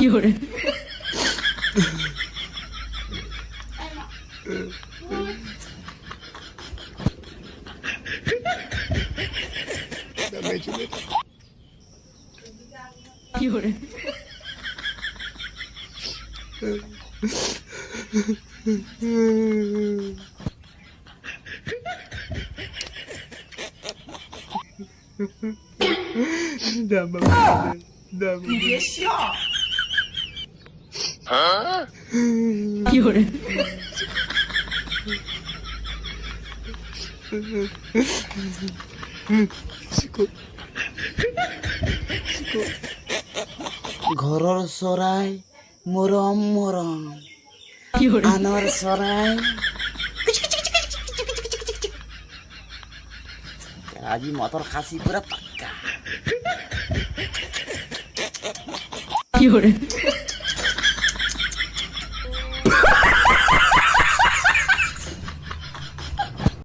有人，有人，你别笑，有人，ঘৰৰ চৰাই মৰম মৰম 有人， আনৰ চৰাই আজি মটৰ খাচি পুৰা পাক্কা 有人，